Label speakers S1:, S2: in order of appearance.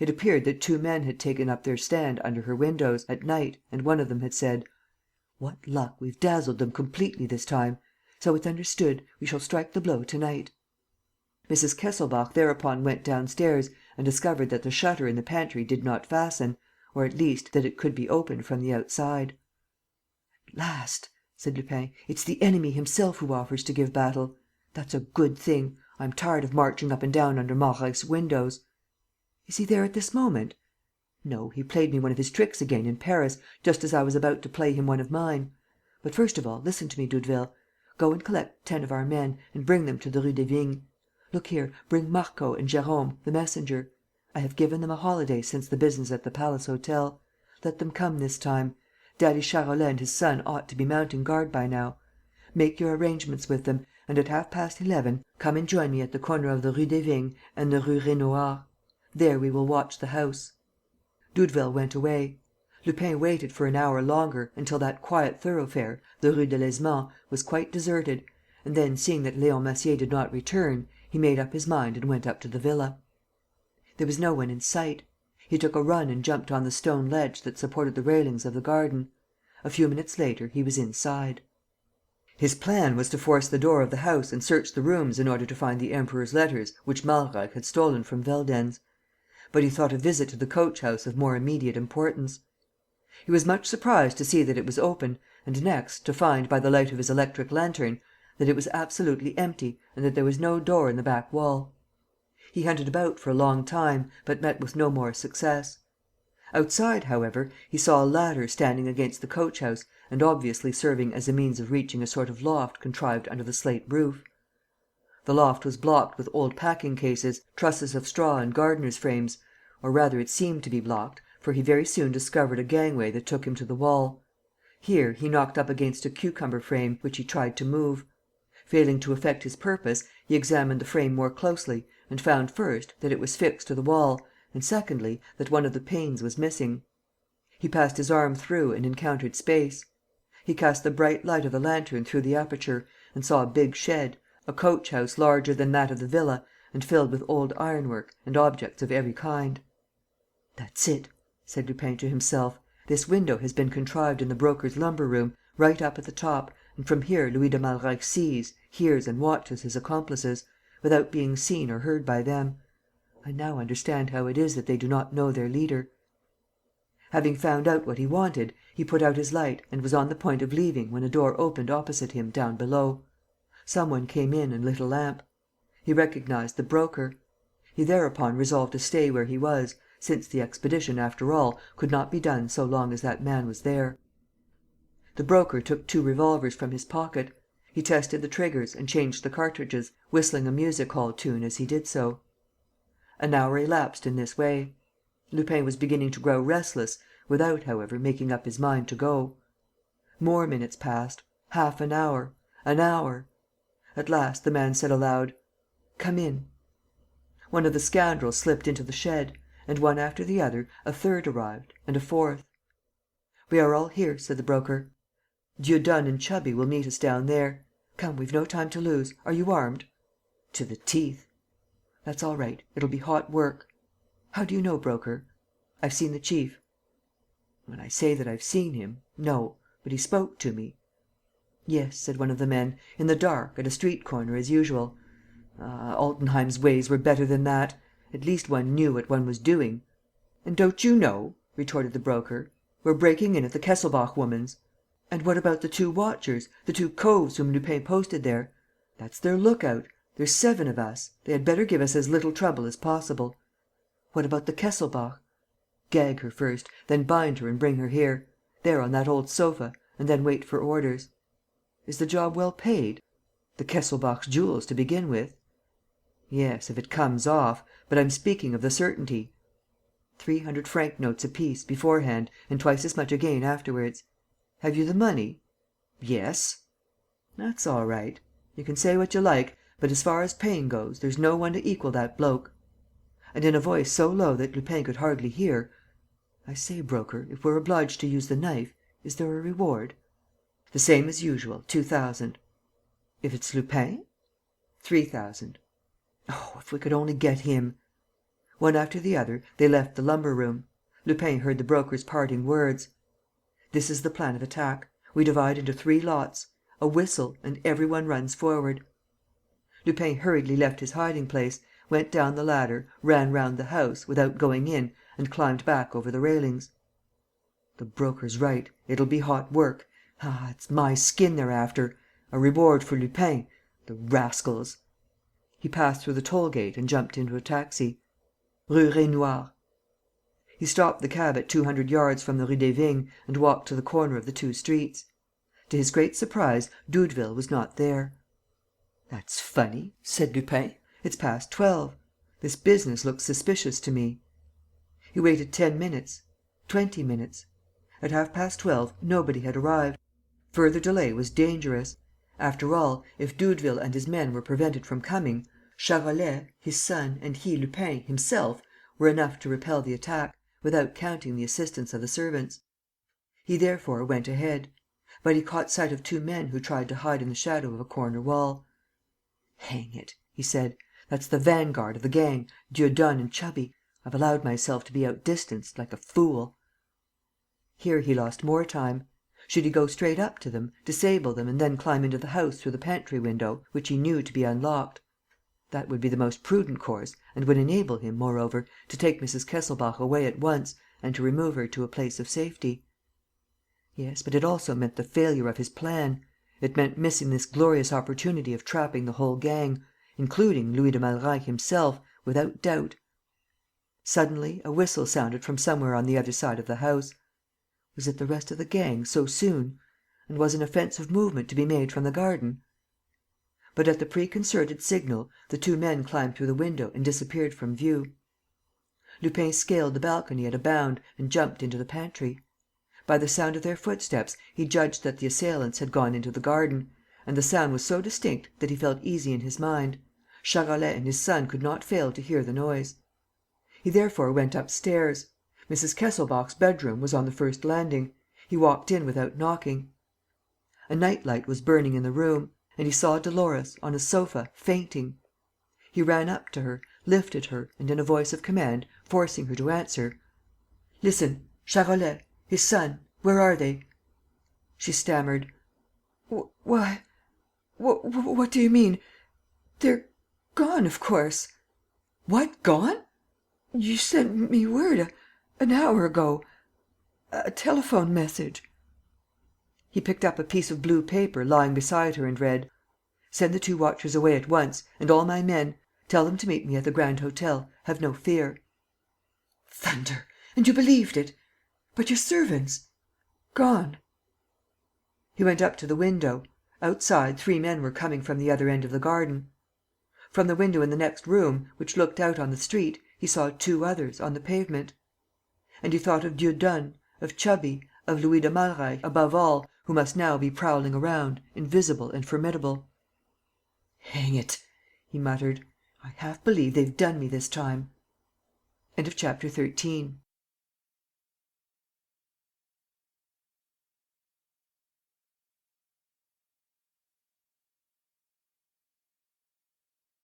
S1: It appeared that two men had taken up their stand under her windows, at night, and one of them had said: "What luck! We've dazzled them completely this time. So it's understood: we shall strike the blow to night." Mrs. Kesselbach thereupon went downstairs and discovered that the shutter in the pantry did not fasten, or, at least, that it could be opened from the outside. "At last," said Lupin, "it's the enemy himself who offers to give battle. That's a good thing. I'm tired of marching up and down under Malreich's windows. Is he there at this moment? No, he played me one of his tricks again in Paris, just as I was about to play him one of mine. But, first of all, listen to me, Doudeville. Go and collect 10 of our men and bring them to the Rue des Vignes. Look here, bring Marco and Jérôme, the messenger. I have given them a holiday since the business at the Palace Hotel. Let them come this time. Daddy Charolais and his son ought to be mounting guard by now. Make your arrangements with them and, at 11:30, come and join me at the corner of the Rue des Vignes and the Rue Raynouard. There we will watch the house." Doudeville went away. Lupin waited for an hour longer, until that quiet thoroughfare, the Rue Delaizement, was quite deserted, and then, seeing that Leon Massier did not return, he made up his mind and went up to the villa. There was no one in sight. He took a run and jumped on the stone ledge that supported the railings of the garden. A few minutes later, he was inside. His plan was to force the door of the house and search the rooms in order to find the Emperor's letters which Malreich had stolen from Veldenz. But he thought a visit to the coach house of more immediate importance. He was much surprised to see that it was open and, next, to find, by the light of his electric lantern, that it was absolutely empty and that there was no door in the back wall. He hunted about for a long time, but met with no more success. Outside, however, he saw a ladder standing against the coach house and obviously serving as a means of reaching a sort of loft contrived under the slate roof. The loft was blocked with old packing cases, trusses of straw and gardener's frames, or rather it seemed to be blocked, for he very soon discovered a gangway that took him to the wall. Here, he knocked up against a cucumber frame, which he tried to move. Failing to effect his purpose, he examined the frame more closely and found, first, that it was fixed to the wall, and, secondly, that one of the panes was missing. He passed his arm through and encountered space. He cast the bright light of the lantern through the aperture and saw a big shed, a coach house larger than that of the villa and filled with old ironwork and objects of every kind. "That's it," said Lupin to himself. "This window has been contrived in the Broker's lumber room, right up at the top, and from here Louis de Malreich sees, hears and watches his accomplices, without being seen or heard by them. I now understand how it is that they do not know their leader." Having found out what he wanted, he put out his light and was on the point of leaving when a door opened opposite him, down below. Some one came in and lit a lamp. He recognized the Broker. He thereupon resolved to stay where he was, since the expedition, after all, could not be done so long as that man was there. The Broker took 2 revolvers from his pocket. He tested the triggers and changed the cartridges, whistling a music-hall tune as he did so. An hour elapsed in this way. Lupin was beginning to grow restless, without, however, making up his mind to go. More minutes passed, half an hour, an hour. At last, the man said aloud: "Come in." One of the scoundrels slipped into the shed; and, one after the other, a third arrived and a fourth. "We are all here," said the Broker. "Dieudonne and Chubby will meet us down there. Come, we've no time to lose. Are you armed?" "To the teeth." "That's all right. It'll be hot work." "How do you know, Broker?" "I've seen the chief." "When I say that I've seen him, no. But he spoke to me." "Yes," said one of the men, "in the dark, at a street corner, as usual. Ah, Altenheim's ways were better than that. At least one knew what one was doing." "And don't you know?" retorted the Broker. "We're breaking in at the Kesselbach woman's." "And what about the 2 watchers, the 2 coves whom Lupin posted there?" "That's their lookout. There's 7 of us. They had better give us as little trouble as possible." "What about the Kesselbach?" "Gag her first, then bind her and bring her here. There, on that old sofa, and then wait for orders." "Is the job well paid?" "The Kesselbach's jewels, to begin with." "Yes, if it comes off. But I'm speaking of the certainty." 300 franc notes apiece, beforehand, and twice as much again afterwards." "Have you the money?" "Yes." "That's all right. You can say what you like, but, as far as paying goes, there's no one to equal that bloke." And, in a voice so low that Lupin could hardly hear: "I say, Broker, if we're obliged to use the knife, is there a reward?" "The same as usual, 2,000. "If it's Lupin?" "3,000. Oh, if we could only get him!" One after the other, they left the lumber room. Lupin heard the Broker's parting words: "This is the plan of attack. We divide into 3 lots. A whistle; and every one runs forward." Lupin hurriedly left his hiding place, went down the ladder, ran round the house, without going in, and climbed back over the railings. "The Broker's right. It'll be hot work. Ah, it's my skin they're after! A reward for Lupin! The rascals!" He passed through the toll gate and jumped into a taxi. "Rue Raynouard." He stopped the cab at 200 yards from the Rue des Vignes and walked to the corner of the 2 streets. To his great surprise, Doudeville was not there. "That's funny," said Lupin. "It's past 12. This business looks suspicious to me." He waited 10 minutes, 20 minutes. At 12:30, nobody had arrived. Further delay was dangerous. After all, if Doudeville and his men were prevented from coming, Charolais, his son and he, Lupin, himself, were enough to repel the attack, without counting the assistance of the servants. He therefore went ahead. But he caught sight of 2 men who tried to hide in the shadow of a corner wall. "Hang it!" he said. "That's the vanguard of the gang, Dieudonne and Chubby. I've allowed myself to be outdistanced, like a fool." Here he lost more time. Should he go straight up to them, disable them and then climb into the house through the pantry window, which he knew to be unlocked? That would be the most prudent course and would enable him, moreover, to take Mrs. Kesselbach away at once and to remove her to a place of safety. Yes, but it also meant the failure of his plan. It meant missing this glorious opportunity of trapping the whole gang, including Louis de Malreich himself, without doubt. Suddenly, a whistle sounded from somewhere on the other side of the house. Was it the rest of the gang, so soon? And was an offensive movement to be made from the garden? But, at the preconcerted signal, the 2 men climbed through the window and disappeared from view. Lupin scaled the balcony at a bound and jumped into the pantry. By the sound of their footsteps, he judged that the assailants had gone into the garden; and the sound was so distinct that he felt easy in his mind. Charolais and his son could not fail to hear the noise. He therefore went upstairs. Mrs. Kesselbach's bedroom was on the first landing. He walked in without knocking. A night light was burning in the room; and he saw Dolores, on a sofa, fainting. He ran up to her, lifted her and, in a voice of command, forcing her to answer: "Listen, Charolais, his son, where are they?" She stammered: "Why, what do you mean? They're gone, of course." "What, gone?" "You sent me word an hour ago. A telephone message." He picked up a piece of blue paper lying beside her and read: "Send the 2 watchers away at once and all my men. Tell them to meet me at the Grand Hotel. Have no fear." "Thunder! And you believed it? But your servants?" "Gone." He went up to the window. Outside, 3 men were coming from the other end of the garden. From the window in the next room, which looked out on the street, he saw 2 others, on the pavement. And he thought of Dieudonne, of Chubby, of Louis de Malreich above all, who must now be prowling around, invisible and formidable. "Hang it!" he muttered. "I half believe they've done me this time." Chapter 14.